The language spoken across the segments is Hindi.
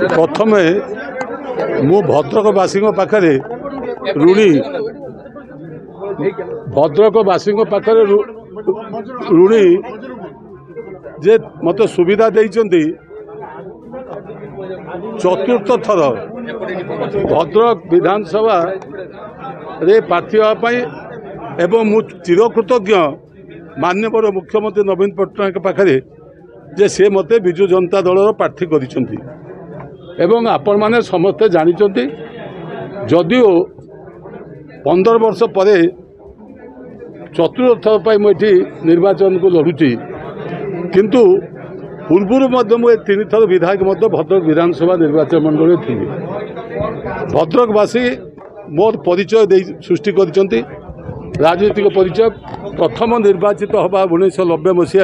प्रथम मु भद्रकवासी पाखे ऋणी भद्रकवासी पाखे ऋणी जे मत सुविधा देइचंती चतुर्थ थर भद्रक विधानसभा रे प्रार्थी होगापाई एवं मु चिरकृतज्ञ माननीय मुख्यमंत्री नवीन पट्टनायक पाखे जे से मते विजु जनता दल प्रार्थी करिसेंती एवं आपण माने समस्ते जानिचंती जदिओ 15 वर्ष पर चतुर्थ थर पर मुझे निर्वाचन को लड़ुची किंतु पूर्वर मुझे 3 थर विधायक भद्रक विधानसभा निर्वाचन मंडल थी भद्रकवासी मोर परिचय सृष्टि करिसेंती राजनीतिक परिचय प्रथम निर्वाचित हवा 1990 मसीह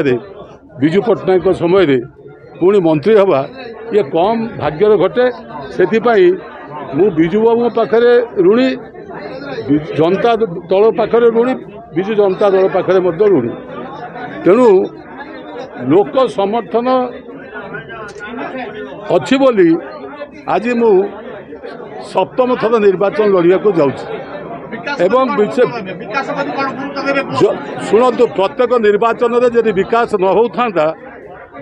विजु पट्टनायक समय पुणी मंत्री हवा ये कम भाग्यर घटे से मु विजु बाबू पाखे ऋणी जनता दल पाखे ऋणी विजु जनता दल पाखे ऋणी तेणु लोक समर्थन अच्छी बोली आज मु सप्तम थर निर्वाचन लड़िया को जाऊँ एवं शुणु प्रत्येक निर्वाचन में जब विकास न होता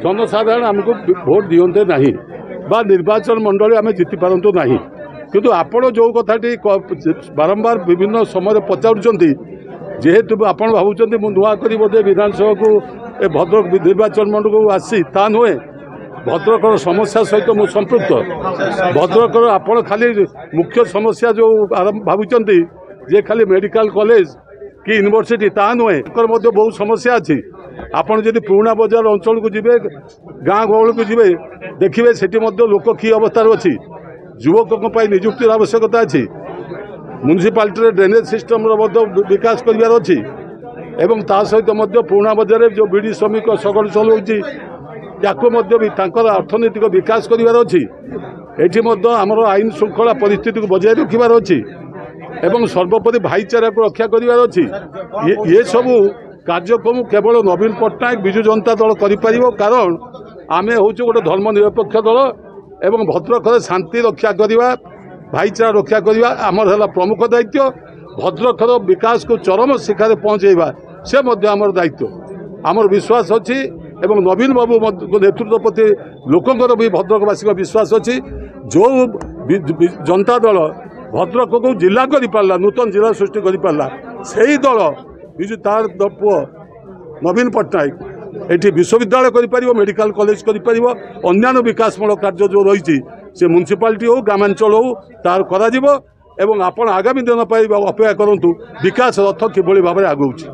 जनसाधारण आमको भोट दियंते नहीं बा निर्वाचन मंडली आम जीति पारतु नहीं किंतु आपण जो कथाटी बारंबार विभिन्न समय पचारुंट जेहेतु आपण भावुं नुआ कर बोधे विधानसभा को भद्रक निर्वाचन मंडल को आसी ता नुहे भद्रक समस्या सहित मु संपृक्त भद्रक आपण खाली मुख्य समस्या जो भावुं जे खाली मेडिकल कॉलेज कि यूनिवर्सिटी ता नुहे बहुत समस्या अच्छी आपड़ जदि पुराणा बजार अंचल को जी गाँ गहल को जी देखिए से लोक कि अवस्था अच्छी युवकों निजुक्ति आवश्यकता अच्छी म्युनिसिपालिटी ड्रेनेज सिस्टम विकास करार अच्छी एवं ता सहित पुराणा बजार जो बीड़ी श्रमिक सगड़ चलाऊँगी या अर्थनैतिक विकास करार अच्छी ये आमर आईन श्रृंखला परिस्थिति को बजाय रखार अच्छी एवं सर्वोपरि भाईचारा को रक्षा करार अच्छी ये सबू कार्यक्रम केवल नवीन पट्टनायक विजु जनता दल कर कारण आमे हूँ गोटे धर्मनिरपेक्ष दल एवं भद्रक शांति रक्षा करवा भाईचारा रक्षा करवा आमर है प्रमुख दायित्व भद्रकर विकास को चरम शिखर पहुँचेवा से आमर दायित्व आमर विश्वास अच्छी एवं नवीन बाबू नेतृत्व प्रति लोकंर भी भद्रकवासी विश्वास अच्छी जो जनता दल भद्रक को जिला कर पारा नूतन जिला सृष्टि कर पारा से ही दल विजु तार पुओ नवीन पट्टनायक ये विश्वविद्यालय कर मेडिकल कॉलेज कर अन्य विकासमूलक कार्य जो रही से म्युनिसिपालिटी हो ग्रामांचल हो तार करा एवं आपण आगामी दिन पर अपेक्षा करूँ विकास रथ किभली भाव आगुची।